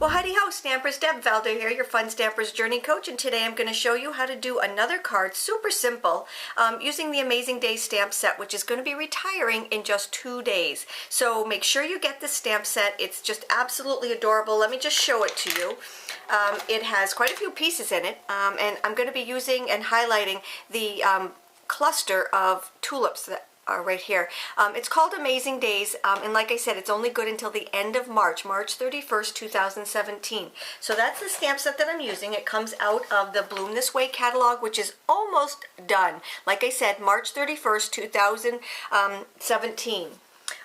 Well, howdy ho, Stampers. Deb Valdo here, your Fun Stampers Journey Coach, and today I'm going to show you how to do another card, super simple, using the Amazing Days stamp set, which is going to be retiring in just 2 days. So make sure you get this stamp set. It's just absolutely adorable. Let me just show it to you. It has quite a few pieces in it, and I'm going to be using and highlighting the cluster of tulips that are right here. It's called Amazing Days, and like I said, it's only good until the end of March, March 31st, 2017. So that's the stamp set that I'm using. It comes out of the Bloom This Way catalog, which is almost done. Like I said, March 31st, 2017.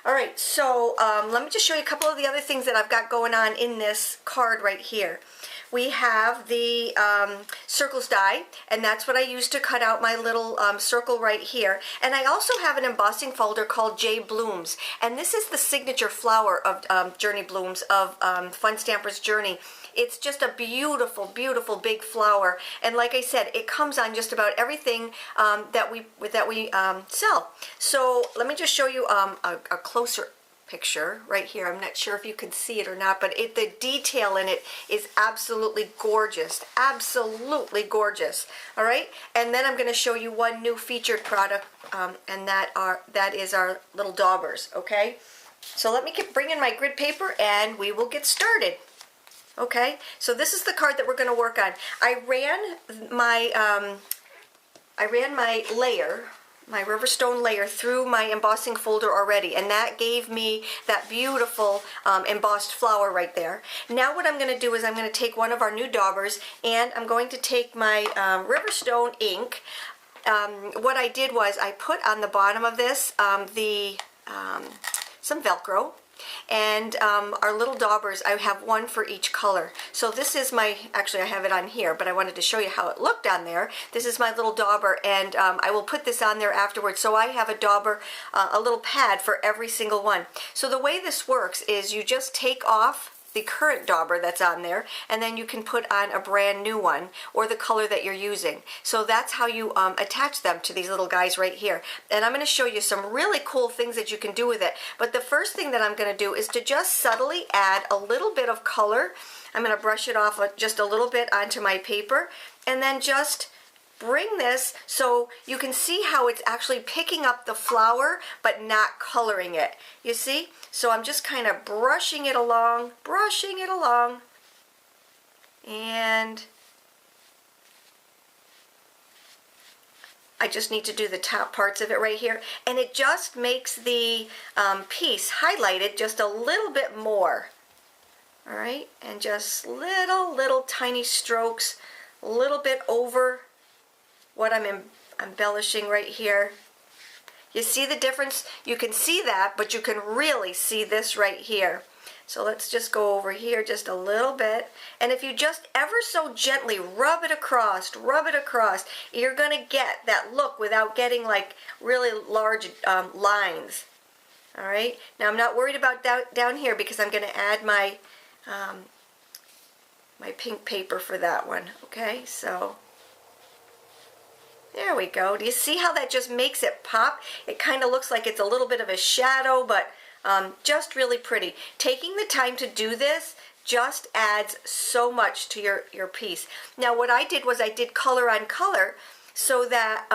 All right, so let me just show you a couple of the other things that I've got going on in this card right here. We have the circles die, and that's what I use to cut out my little circle right here. And I also have an embossing folder called J Blooms, and this is the signature flower of Journey Blooms of Fun Stampers Journey. It's just a beautiful, beautiful big flower, and like I said, it comes on just about everything that we sell. So let me just show you a closer picture right here. I'm not sure if you can see it or not, but the detail in it is absolutely gorgeous, absolutely gorgeous. All right, and then I'm going to show you one new featured product, and that is our little daubers. Okay, so let me bring in my grid paper and we will get started. Okay, so this is the card that we're going to work on. I ran my layer, my Riverstone layer, through my embossing folder already, and that gave me that beautiful embossed flower right there. Now what I'm going to do is I'm going to take one of our new daubers, and I'm going to take my Riverstone ink. What I did was I put on the bottom of this some Velcro. And our little daubers, I have one for each color. So this is actually I have it on here, but I wanted to show you how it looked on there. This is my little dauber, and I will put this on there afterwards. So I have a dauber, a little pad for every single one. So the way this works is you just take off the current dauber that's on there, and then you can put on a brand new one, or the color that you're using. So that's how you attach them to these little guys right here. And I'm going to show you some really cool things that you can do with it. But the first thing that I'm going to do is to just subtly add a little bit of color. I'm going to brush it off just a little bit onto my paper, and then just bring this so you can see how it's actually picking up the flower but not coloring it. You see? So I'm just kind of brushing it along, and I just need to do the top parts of it right here, and it just makes the piece highlighted just a little bit more. All right, and just little tiny strokes, a little bit over what I'm embellishing right here. You see the difference? You can see that, but you can really see this right here. So let's just go over here just a little bit. And if you just ever so gently rub it across, you're going to get that look without getting like really large lines. All right? Now I'm not worried about down here because I'm going to add my, my pink paper for that one. Okay? So there we go. Do you see how that just makes it pop? It kind of looks like it's a little bit of a shadow, but just really pretty. Taking the time to do this just adds so much to your piece. Now what I did was I did color on color so that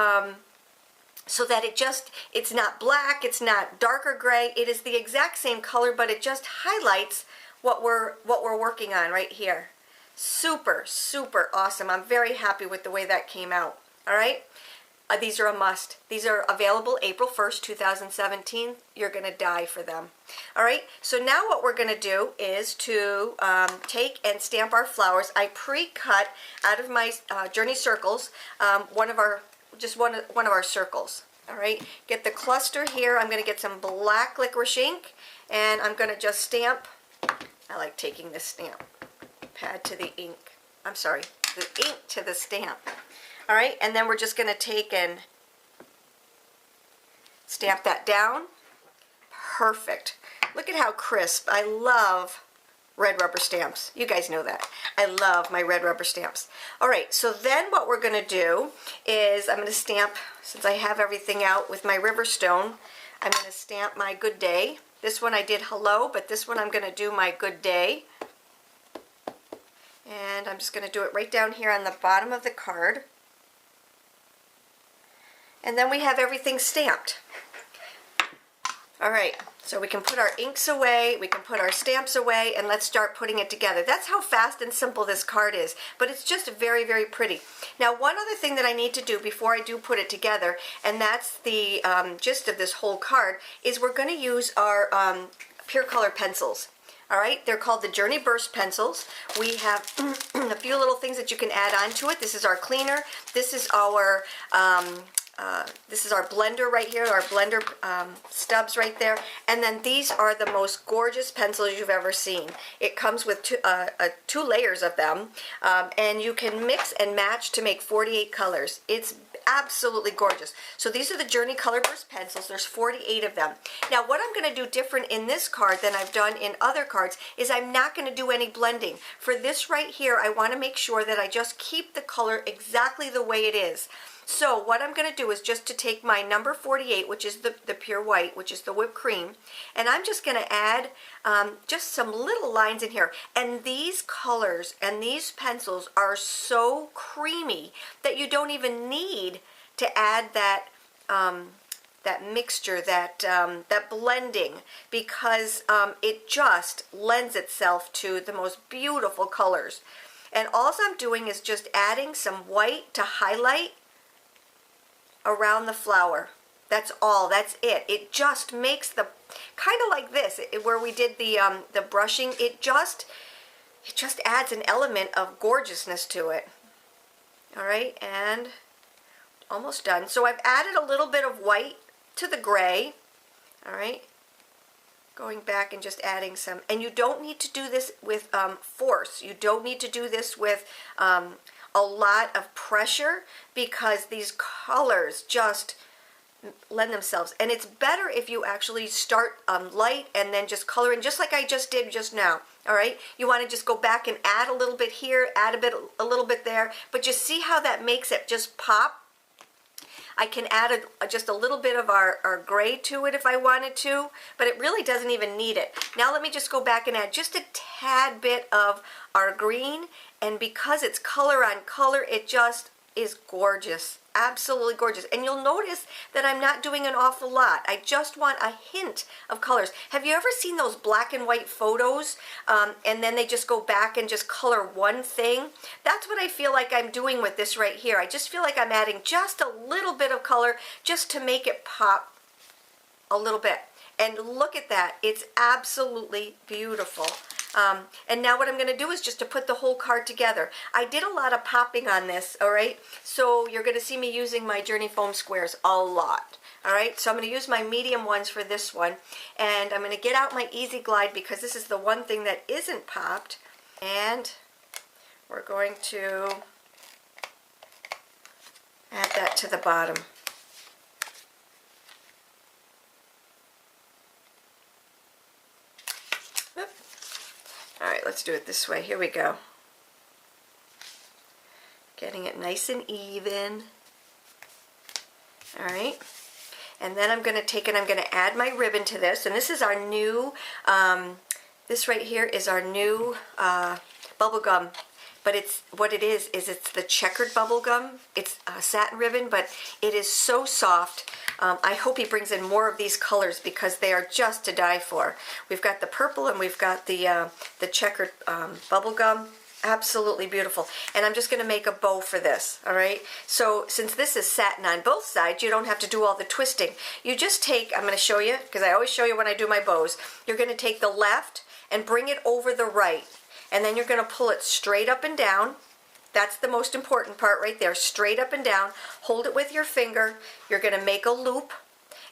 it's not black, it's not darker gray, it is the exact same color, but it just highlights what we're working on right here. Super, super awesome. I'm very happy with the way that came out. All right, these are a must. These are available April 1st, 2017. You're going to die for them. All right, so now what we're going to do is to take and stamp our flowers. I pre-cut out of my Journey circles one of our circles. All right, get the cluster here. I'm going to get some black licorice ink, and I'm going to just stamp. I like taking this stamp pad to the ink. I'm sorry, the ink to the stamp. All right, and then we're just going to take and stamp that down. Perfect. Look at how crisp. I love red rubber stamps. You guys know that. I love my red rubber stamps. All right, so then what we're going to do is I'm going to stamp, since I have everything out with my Riverstone, I'm going to stamp my Good Day. This one I did hello, but this one I'm going to do my Good Day. And I'm just going to do it right down here on the bottom of the card. And then we have everything stamped. All right, so we can put our inks away, we can put our stamps away, and let's start putting it together. That's how fast and simple this card is, but it's just very, very pretty. Now, one other thing that I need to do before I do put it together, and that's the gist of this whole card, is we're going to use our Pure Color pencils. All right, they're called the Journey Burst pencils. We have a few little things that you can add on to it. This is our cleaner. This is our blender right here, our blender stubs right there. And then these are the most gorgeous pencils you've ever seen. It comes with two layers of them, and you can mix and match to make 48 colors. It's absolutely gorgeous. So these are the Journey Color Burst pencils. There's 48 of them. Now what I'm going to do different in this card than I've done in other cards is I'm not going to do any blending. For this right here, I want to make sure that I just keep the color exactly the way it is. So what I'm going to do is just to take my number 48, which is the pure white, which is the whipped cream, and I'm just going to add just some little lines in here. And these colors and these pencils are so creamy that you don't even need to add that that mixture, that blending, because it just lends itself to the most beautiful colors. And all I'm doing is just adding some white to highlight around the flower. That's all. That's it. It just makes the kind of like this, where we did the brushing. It just adds an element of gorgeousness to it. All right, and almost done. So I've added a little bit of white to the gray. All right, going back and just adding some. And you don't need to do this with force. You don't need to do this with a lot of pressure, because these colors just lend themselves. And it's better if you actually start light and then just color in, just like I just did just now. All right, you want to just go back and add a little bit here, add a little bit there, but just see how that makes it just pop. I can add just a little bit of our gray to it if I wanted to, but it really doesn't even need it. Now let me just go back and add just a tad bit of our green, and because it's color on color, it just is gorgeous. Absolutely gorgeous. And you'll notice that I'm not doing an awful lot. I just want a hint of colors. Have you ever seen those black and white photos and then they just go back and just color one thing? That's what I feel like I'm doing with this right here. I just feel like I'm adding just a little bit of color just to make it pop a little bit. And look at that. It's absolutely beautiful. And now what I'm going to do is just to put the whole card together. I did a lot of popping on this, all right? So you're going to see me using my Journey foam squares a lot, all right? So I'm going to use my medium ones for this one. And I'm going to get out my Easy Glide because this is the one thing that isn't popped. And we're going to add that to the bottom. All right, let's do it this way. Here we go. Getting it nice and even. All right. And then I'm going to take it, I'm going to add my ribbon to this. And this is our new, this right here is our new bubble gum. But it's, what it is it's the checkered bubble gum. It's a satin ribbon, but it is so soft. I hope he brings in more of these colors because they are just to die for. We've got the purple and we've got the checkered bubble gum. Absolutely beautiful. And I'm just going to make a bow for this, all right? So since this is satin on both sides, you don't have to do all the twisting. You just take, I'm going to show you, because I always show you when I do my bows, you're going to take the left and bring it over the right. And then you're going to pull it straight up and down. That's the most important part right there, straight up and down. Hold it with your finger. You're going to make a loop.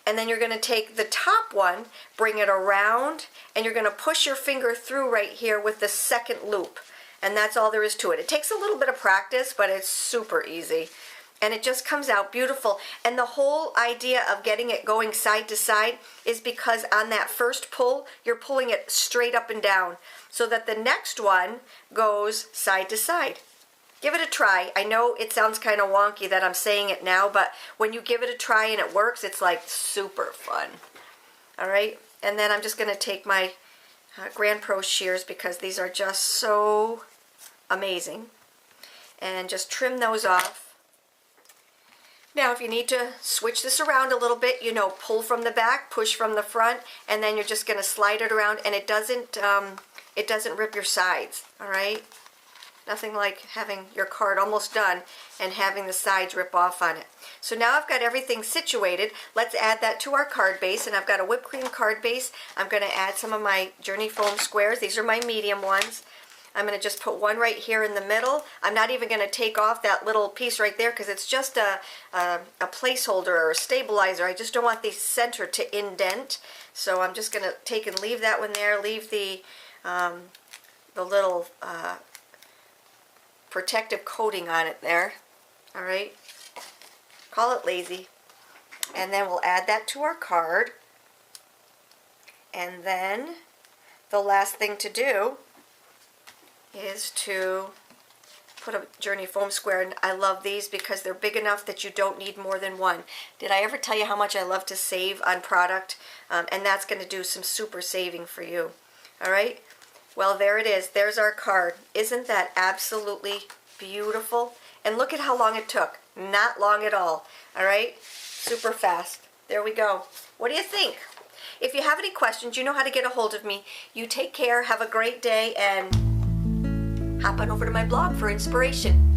And then you're going to take the top one, bring it around, and you're going to push your finger through right here with the second loop. And that's all there is to it. It takes a little bit of practice, but it's super easy. And it just comes out beautiful. And the whole idea of getting it going side to side is because on that first pull, you're pulling it straight up and down so that the next one goes side to side. Give it a try. I know it sounds kind of wonky that I'm saying it now, but when you give it a try and it works, it's like super fun. All right, and then I'm just going to take my Grand Pro shears because these are just so amazing. And just trim those off. Now if you need to switch this around a little bit, you know, pull from the back, push from the front, and then you're just going to slide it around, and it doesn't rip your sides, all right? Nothing like having your card almost done and having the sides rip off on it. So now I've got everything situated. Let's add that to our card base, and I've got a whipped cream card base. I'm going to add some of my Journey foam squares. These are my medium ones. I'm going to just put one right here in the middle. I'm not even going to take off that little piece right there because it's just a placeholder or a stabilizer. I just don't want the center to indent. So I'm just going to take and leave that one there. Leave the little protective coating on it there. All right. Call it lazy. And then we'll add that to our card. And then the last thing to do is to put a Journey foam square, and I love these because they're big enough that you don't need more than one. Did I ever tell you how much I love to save on product? And that's going to do some super saving for you. All right? Well, there it is. There's our card. Isn't that absolutely beautiful? And look at how long it took. Not long at all. All right? Super fast. There we go. What do you think? If you have any questions, you know how to get a hold of me. You take care. Have a great day, and hop on over to my blog for inspiration.